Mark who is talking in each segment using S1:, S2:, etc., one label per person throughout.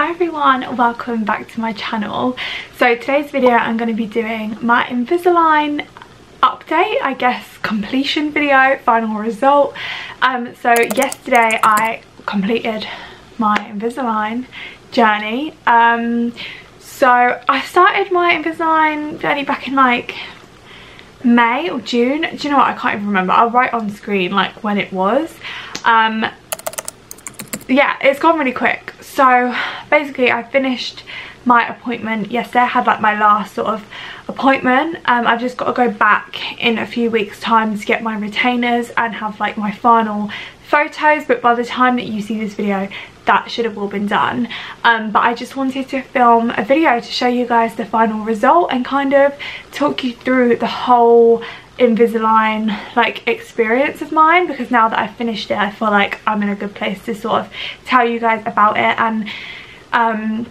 S1: Hi everyone, welcome back to my channel. So today's video I'm going to be doing my Invisalign update, I guess completion video, final result. So yesterday I completed my Invisalign journey. So I started my Invisalign journey back in like May or June. Do you know what, I can't even remember. I'll write on screen like when it was. Yeah, it's gone really quick. So basically I finished my appointment yesterday. I had like my last sort of appointment. I've just got to go back in a few weeks time to get my retainers and have like my final photos, but by the time that you see this video that should have all been done. But I just wanted to film a video to show you guys the final result and kind of talk you through the whole Invisalign like experience of mine, because now that I've finished it I feel like I'm in a good place to sort of tell you guys about it and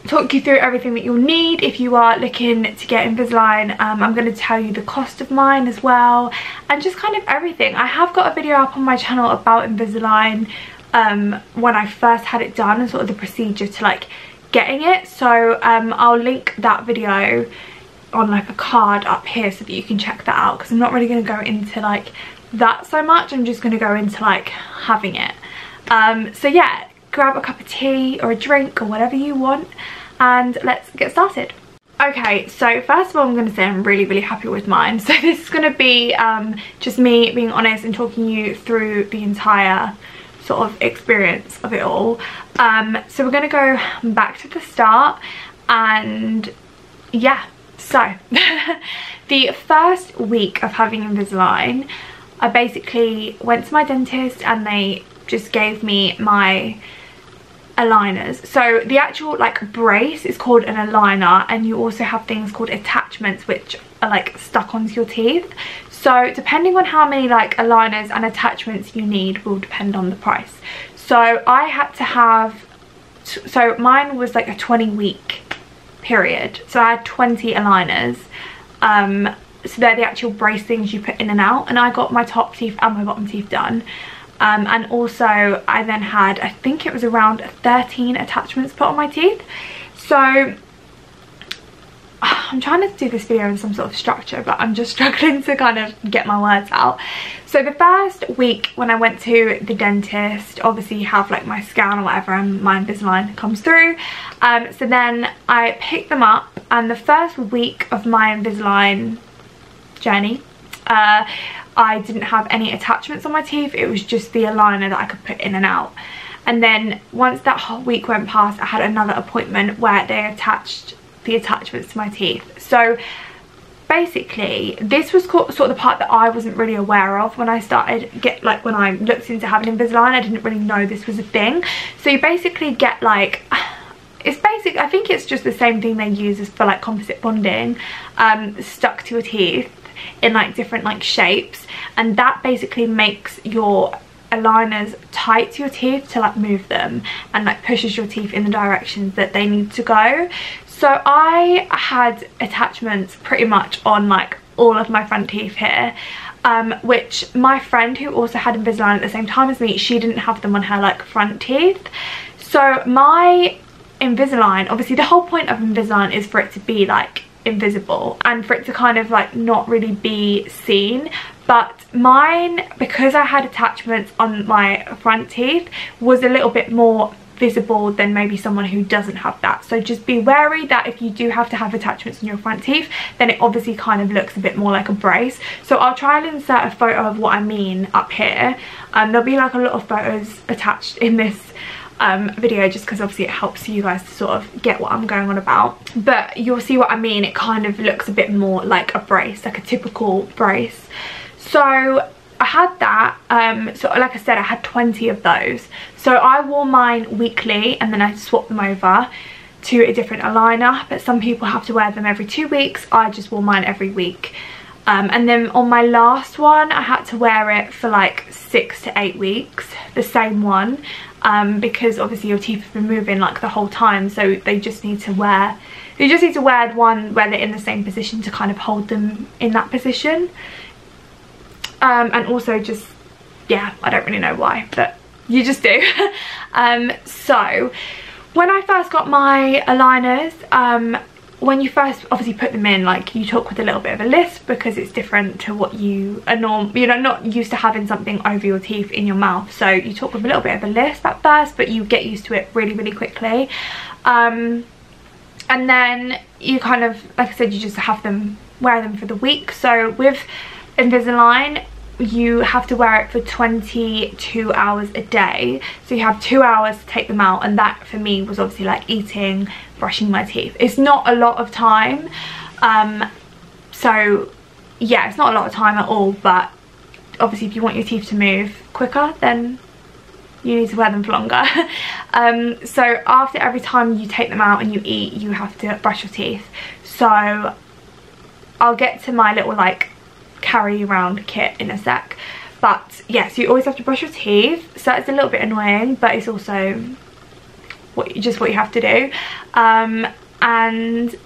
S1: talk you through everything that you'll need if you are looking to get Invisalign. I'm going to tell you the cost of mine as well and just kind of everything. I have got a video up on my channel about Invisalign when I first had it done and sort of the procedure to like getting it, so I'll link that video on like a card up here so that you can check that out, because I'm not really going to go into like that so much. I'm just going to go into like having it. So yeah, grab a cup of tea or a drink or whatever you want and let's get started. Okay, so first of all I'm going to say I'm really happy with mine. So this is going to be just me being honest and talking you through the entire sort of experience of it all. So we're going to go back to the start and yeah. So the first week of having Invisalign, I basically went to my dentist and they just gave me my aligners. So the actual like brace is called an aligner, and you also have things called attachments which are like stuck onto your teeth. So depending on how many like aligners and attachments you need will depend on the price. So I had to have, so mine was like a 20-week period, so I had 20 aligners. So they're the actual brace things you put in and out, and I got my top teeth and my bottom teeth done. And also I then had, I think it was around 13 attachments put on my teeth. So I'm trying to do this video in some sort of structure, but I'm just struggling to kind of get my words out. So the first week when I went to the dentist, obviously you have like my scan or whatever and my Invisalign comes through. So then I picked them up, and the first week of my Invisalign journey I didn't have any attachments on my teeth. It was just the aligner that I could put in and out. And then once that whole week went past, I had another appointment where they attached the attachments to my teeth. So basically this was sort of the part that I wasn't really aware of when I started when I looked into having Invisalign. I didn't really know this was a thing. So you basically get like, it's basic, I think it's just the same thing they use as for like composite bonding, stuck to your teeth in like different like shapes, and that basically makes your aligners tight to your teeth to like move them and like pushes your teeth in the directions that they need to go. So I had attachments pretty much on like all of my front teeth here, which my friend who also had Invisalign at the same time as me, she didn't have them on her like front teeth. So my Invisalign, obviously the whole point of Invisalign is for it to be like invisible and for it to kind of like not really be seen, but mine, because I had attachments on my front teeth, was a little bit more visible than maybe someone who doesn't have that. So just be wary that if you do have to have attachments on your front teeth, then it obviously kind of looks a bit more like a brace. So I'll try and insert a photo of what I mean up here. There'll be like a lot of photos attached in this video, just because obviously it helps you guys to sort of get what I'm going on about, but you'll see what I mean. It kind of looks a bit more like a brace, like a typical brace. So I had that, so like I said, I had 20 of those. So I wore mine weekly and then I swapped them over to a different aligner, but some people have to wear them every 2 weeks. I just wore mine every week. And then on my last one I had to wear it for like 6 to 8 weeks, the same one, because obviously your teeth have been moving like the whole time, so they just need to wear one where they're in the same position to kind of hold them in that position. And also just, yeah, I don't really know why, but you just do. So When I first got my aligners, when you first obviously put them in, like, you talk with a little bit of a lisp because it's different to what you are not used to having something over your teeth in your mouth, so you talk with a little bit of a lisp at first, but you get used to it really, really quickly. And then you kind of, like I said, you just have them, wear them for the week. So with Invisalign, you have to wear it for 22 hours a day, so you have 2 hours to take them out, and that for me was obviously like eating, brushing my teeth. It's not a lot of time, so yeah, it's not a lot of time at all, but obviously if you want your teeth to move quicker, then you need to wear them for longer. So after every time you take them out and you eat, you have to brush your teeth. So I'll get to my little like carry around kit in a sec, but yes, you always have to brush your teeth, so it's a little bit annoying, but it's also just what you have to do. And I'd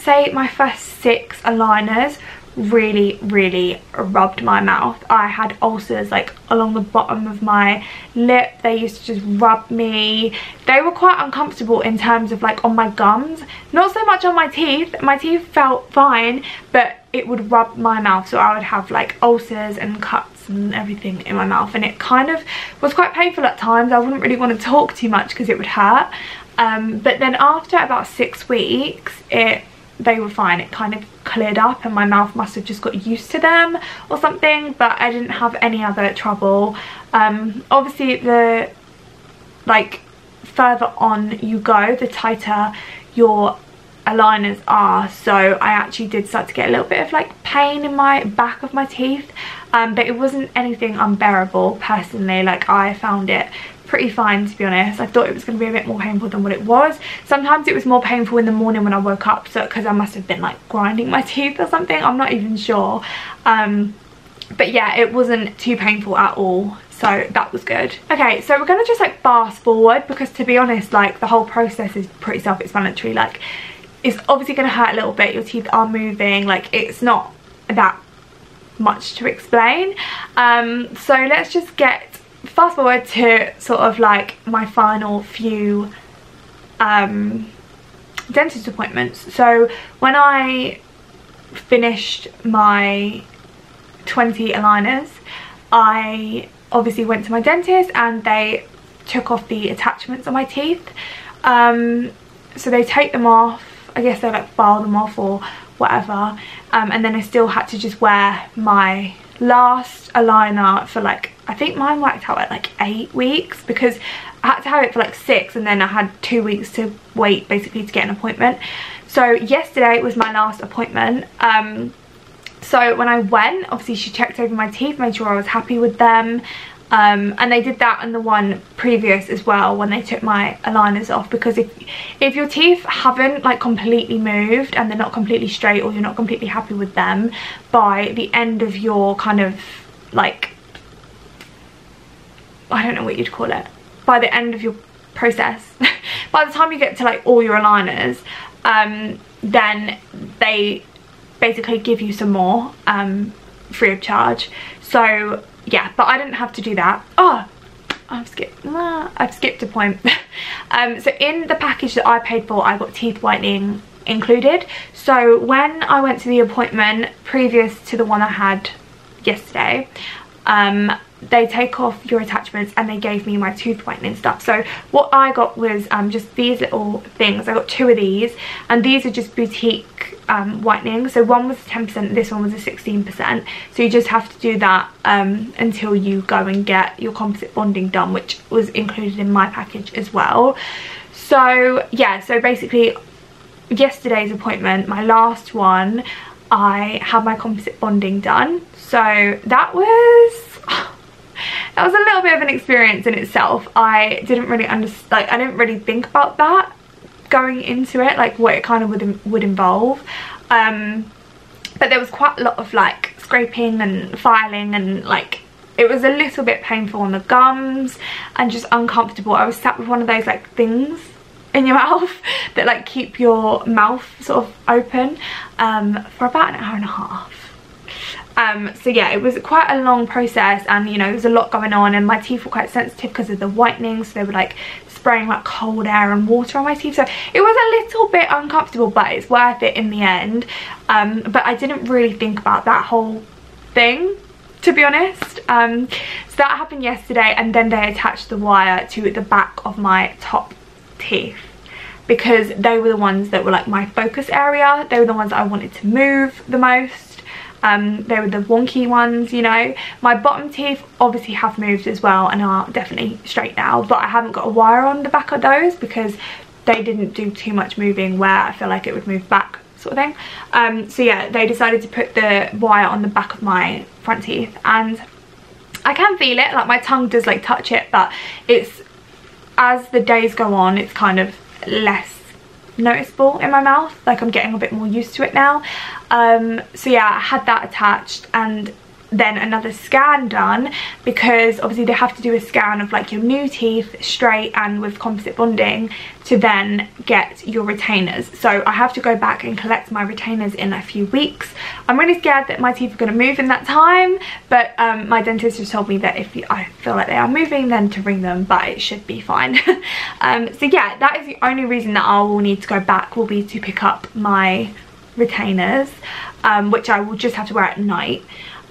S1: say my first 6 aligners really rubbed my mouth. I had ulcers like along the bottom of my lip. They used to just rub me. They were quite uncomfortable in terms of like on my gums, not so much on my teeth. My teeth felt fine, but it would rub my mouth, so I would have like ulcers and cuts and everything in my mouth, and it kind of was quite painful at times. I wouldn't really want to talk too much because it would hurt, but then after about 6 weeks they were fine. It kind of cleared up and my mouth must have just got used to them or something, but I didn't have any other trouble. Obviously the like further on you go, the tighter your aligners are, so I actually did start to get a little bit of like pain in my back of my teeth, but it wasn't anything unbearable personally. Like, I found it pretty fine, to be honest. I thought it was going to be a bit more painful than what it was. Sometimes it was more painful in the morning when I woke up, so because I must have been like grinding my teeth or something, I'm not even sure. But yeah, it wasn't too painful at all, so that was good. Okay, so we're gonna just like fast forward, because to be honest, like the whole process is pretty self-explanatory. Like, it's obviously going to hurt a little bit, your teeth are moving, like it's not that much to explain. So let's just fast forward to sort of like my final few dentist appointments. So when I finished my 20 aligners, I obviously went to my dentist and they took off the attachments on my teeth. So they take them off, I guess they like file them off or whatever, and then I still had to just wear my last aligner for like, I think mine worked out at like 8 weeks, because I had to have it for like 6 and then I had 2 weeks to wait basically to get an appointment. So yesterday was my last appointment. So when I went, obviously she checked over my teeth, made sure I was happy with them. And they did that on the one previous as well when they took my aligners off, because if your teeth haven't like completely moved and they're not completely straight, or you're not completely happy with them, by the end of your kind of like, I don't know what you'd call it, by the end of your process, by the time you get to like all your aligners, then they basically give you some more free of charge. So yeah, but I didn't have to do that. Oh, I've skipped a point. So in the package that I paid for, I got teeth whitening included. So when I went to the appointment previous to the one I had yesterday, they take off your attachments and they gave me my tooth whitening stuff. So what I got was just these little things. I got 2 of these, and these are just boutique whitening. So one was 10%, this one was a 16%. So you just have to do that until you go and get your composite bonding done, which was included in my package as well. So yeah, so basically yesterday's appointment, my last one, I had my composite bonding done. So that was a little bit of an experience in itself. I didn't really understand, like I didn't really think about that going into it, like what it kind of would involve. But there was quite a lot of like scraping and filing, and like it was a little bit painful on the gums and just uncomfortable. I was sat with one of those like things in your mouth that like keep your mouth sort of open for about an hour and a half. So yeah, it was quite a long process, and you know, there was a lot going on, and my teeth were quite sensitive because of the whitening, so they were like spraying like cold air and water on my teeth, so it was a little bit uncomfortable, but it's worth it in the end. But I didn't really think about that whole thing, to be honest. So that happened yesterday, and then they attached the wire to the back of my top teeth because they were the ones that were like my focus area. They were the ones that I wanted to move the most. They were the wonky ones, you know. My bottom teeth obviously have moved as well and are definitely straight now, but I haven't got a wire on the back of those because they didn't do too much moving where I feel like it would move back, sort of thing. So yeah, they decided to put the wire on the back of my front teeth, and I can feel it, like my tongue does like touch it, but it's, as the days go on, it's kind of less noticeable in my mouth. Like I'm getting a bit more used to it now. So yeah, I had that attached, and then another scan done, because obviously they have to do a scan of like your new teeth straight and with composite bonding to then get your retainers. So I have to go back and collect my retainers in a few weeks. I'm really scared that my teeth are going to move in that time, but my dentist just told me that if I feel like they are moving, then to ring them, but it should be fine. So yeah, that is the only reason that I will need to go back, will be to pick up my retainers, which I will just have to wear at night.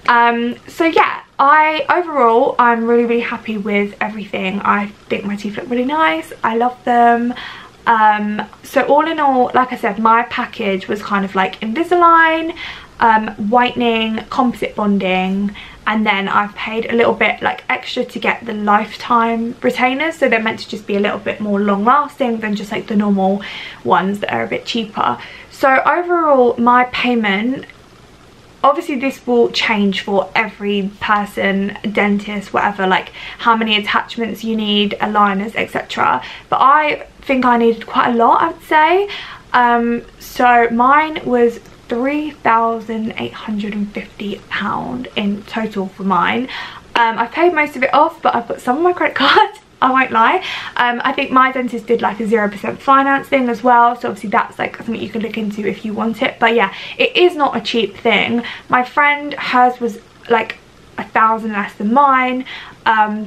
S1: So yeah, overall I'm really happy with everything. I think my teeth look really nice. I love them. So all in all, like I said, my package was kind of like Invisalign, whitening, composite bonding, and then I've paid a little bit like extra to get the lifetime retainers, so they're meant to just be a little bit more long lasting than just like the normal ones that are a bit cheaper. So overall my payment, obviously this will change for every person, dentist, whatever, like how many attachments you need, aligners, etc. But I think I needed quite a lot, I would say. So mine was £3,850 in total for mine. I've paid most of it off, but I've got some on my credit card, I won't lie. I think my dentist did like a 0% finance thing as well, so obviously that's like something you can look into if you want it. But yeah, it is not a cheap thing. My friend, hers was like 1,000 less than mine,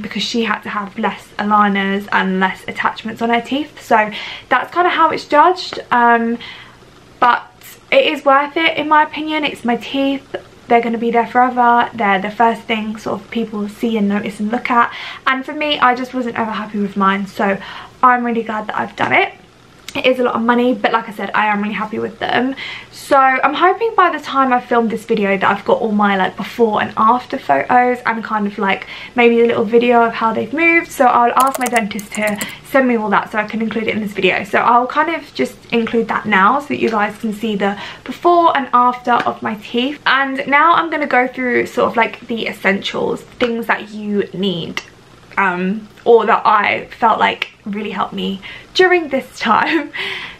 S1: because she had to have less aligners and less attachments on her teeth, so that's kind of how it's judged. But it is worth it in my opinion. It's my teeth. They're going to be there forever. They're the first thing sort of people see and notice and look at, and for me, I just wasn't ever happy with mine, so I'm really glad that I've done it. It is a lot of money, but like I said, I am really happy with them. So I'm hoping by the time I filmed this video that I've got all my like before and after photos, and kind of like maybe a little video of how they've moved. So I'll ask my dentist to send me all that so I can include it in this video. So I'll kind of just include that now so that you guys can see the before and after of my teeth. And now I'm going to go through sort of like the essentials, things that you need, or that I felt like really helped me during this time.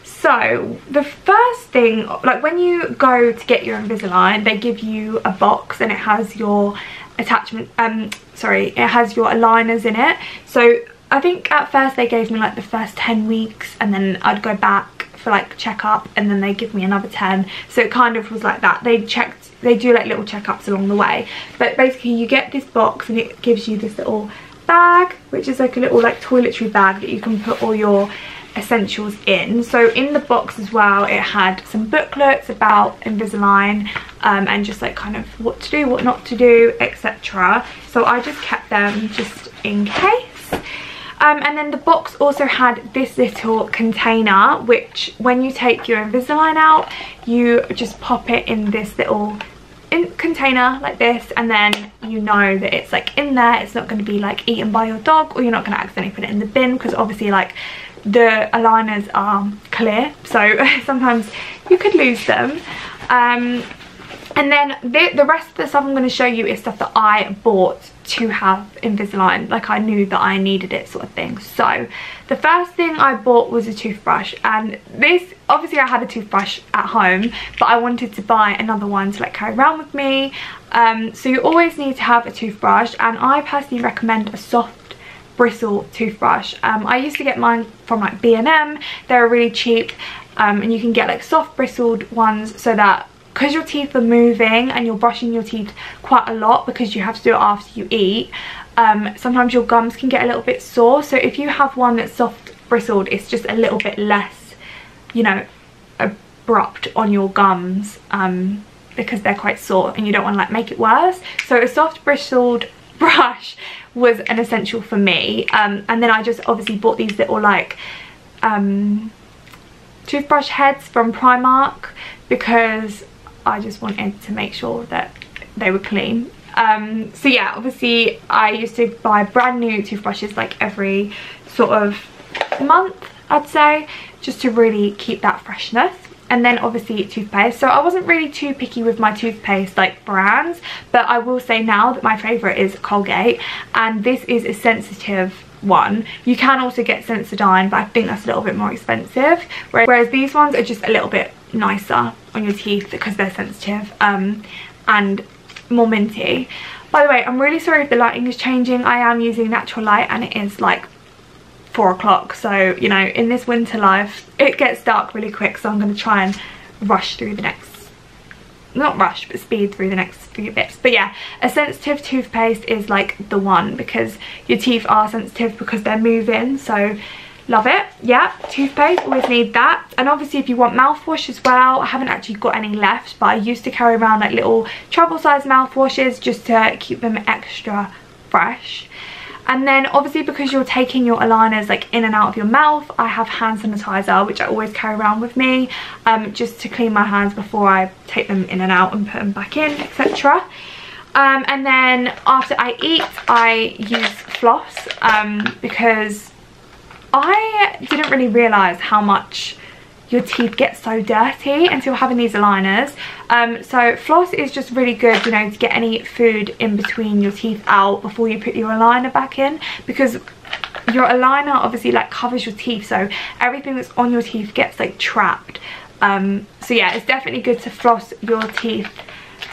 S1: So the first thing, like when you go to get your Invisalign, they give you a box and it has your attachment, it has your aligners in it. So I think at first they gave me like the first 10 weeks, and then I'd go back for like checkup, and then they give me another 10. So it kind of was like that. They do like little checkups along the way, but basically you get this box and it gives you this little bag, which is like a little like toiletry bag that you can put all your essentials in. So in the box as well, it had some booklets about Invisalign, and just like kind of what to do, what not to do, etc. So I just kept them just in case. And then the box also had this little container, which when you take your Invisalign out, you just pop it in this little container like this, and then you know that it's like in there. It's not going to be like eaten by your dog, or you're not going to accidentally put it in the bin, because obviously like the aligners are clear, so sometimes you could lose them. And then the rest of the stuff I'm going to show you is stuff that I bought to have Invisalign, like I knew that I needed it, sort of thing. So the first thing I bought was a toothbrush, and this, obviously I had a toothbrush at home, but I wanted to buy another one to like carry around with me. So you always need to have a toothbrush, and I personally recommend a soft bristle toothbrush. I used to get mine from like B&M. They're really cheap, and you can get like soft bristled ones, so that because your teeth are moving and you're brushing your teeth quite a lot because you have to do it after you eat, sometimes your gums can get a little bit sore. So if you have one that's soft bristled, it's just a little bit less, you know, abrupt on your gums, because they're quite sore and you don't want to like make it worse. So a soft bristled brush was an essential for me. And then I just obviously bought these little like toothbrush heads from Primark because I just wanted to make sure that they were clean. So yeah, obviously I used to buy brand new toothbrushes like every sort of month, I'd say, just to really keep that freshness. And then obviously toothpaste. So I wasn't really too picky with my toothpaste like brands, but I will say now that my favourite is Colgate, and this is a sensitive one. You can also get Sensodyne, but I think that's a little bit more expensive, whereas these ones are just a little bit nicer on your teeth because they're sensitive, and more minty. By the way, I'm really sorry if the lighting is changing. I am using natural light and it is like 4 o'clock, so you know, in this winter life it gets dark really quick, so I'm going to try and rush through the next, not rush but speed through the next few bits. But yeah, a sensitive toothpaste is like the one because your teeth are sensitive because they're moving, so love it. Yeah, toothpaste, always need that. And obviously if you want mouthwash as well, I haven't actually got any left, but I used to carry around like little travel size mouthwashes just to keep them extra fresh. And then obviously because you're taking your aligners like in and out of your mouth, I have hand sanitizer, which I always carry around with me, just to clean my hands before I take them in and out and put them back in, etc. And then after I eat, I use floss, because I didn't really realise how much your teeth get so dirty until having these aligners. So floss is just really good, you know, to get any food in between your teeth out before you put your aligner back in, because your aligner obviously like covers your teeth, so everything that's on your teeth gets like trapped. So yeah, it's definitely good to floss your teeth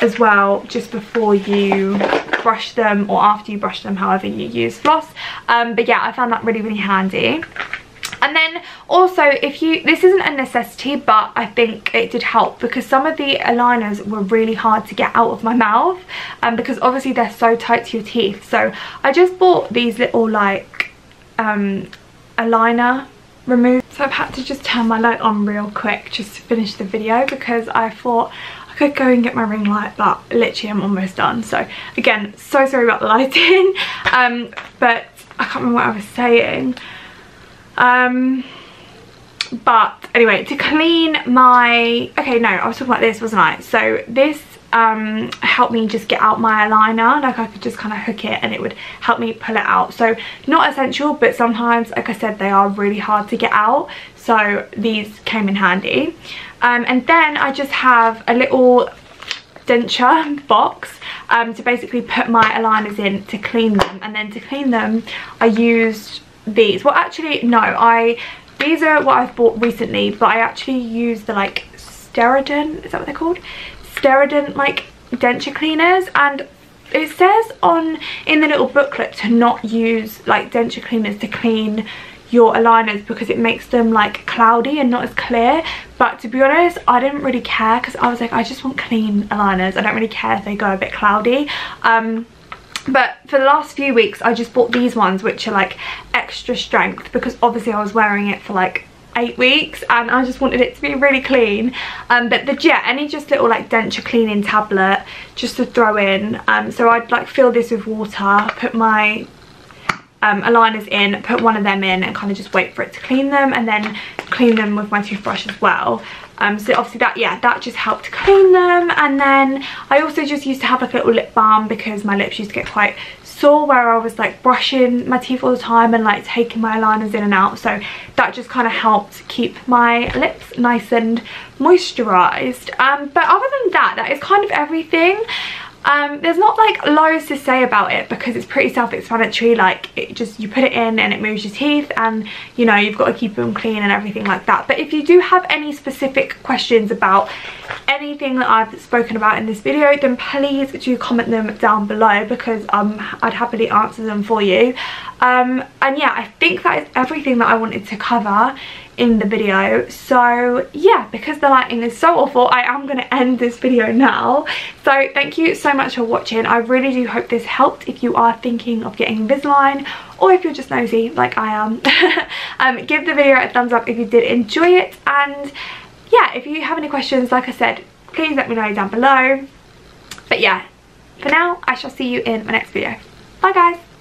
S1: as well just before you brush them or after you brush them, however you use floss. But yeah, I found that really, really handy. And then also, if you, this isn't a necessity, but I think it did help because some of the aligners were really hard to get out of my mouth, because obviously they're so tight to your teeth. So I just bought these little like aligner removers. So I've had to just turn my light on real quick just to finish the video because I thought I could go and get my ring light, but literally I'm almost done. So again, so sorry about the lighting, but I can't remember what I was saying. But anyway, to clean my, okay, no, I was talking about this, wasn't I? So this helped me just get out my aligner. Like I could just kind of hook it and it would help me pull it out. So not essential, but sometimes, like I said, they are really hard to get out, so these came in handy. And then I just have a little denture box to basically put my aligners in to clean them. And then to clean them I used these. Well, actually no, these are what I've bought recently, but I actually use the like Steradent, is that what they're called? Steradent like denture cleaners, and it says in the little booklet to not use like denture cleaners to clean your aligners because it makes them like cloudy and not as clear. But to be honest, I didn't really care because I was like, I just want clean aligners. I don't really care if they go a bit cloudy. But for the last few weeks I just bought these ones, which are like extra strength, because obviously I was wearing it for like 8 weeks and I just wanted it to be really clean. But any just little like denture cleaning tablet just to throw in. So I'd like fill this with water, put my aligners in, put one of them in and kind of just wait for it to clean them, and then clean them with my toothbrush as well. So obviously that just helped clean them. And then I also just used to have like a little lip balm because my lips used to get quite sore where I was like brushing my teeth all the time and like taking my aligners in and out, so that just kind of helped keep my lips nice and moisturized. But other than that is kind of everything. There's not like loads to say about it because it's pretty self-explanatory. Like it just, you put it in and it moves your teeth, and you know, you've got to keep them clean and everything like that. But if you do have any specific questions about anything that I've spoken about in this video, then please do comment them down below because I'd happily answer them for you. And yeah, I think that is everything that I wanted to cover in the video. So yeah, because the lighting is so awful, I am going to end this video now. So thank you so much for watching. I really do hope this helped if you are thinking of getting Invisalign, or if you're just nosy like I am. Give the video a thumbs up if you did enjoy it, and yeah, if you have any questions, like I said, please let me know down below. But yeah, for now, I shall see you in my next video. Bye guys.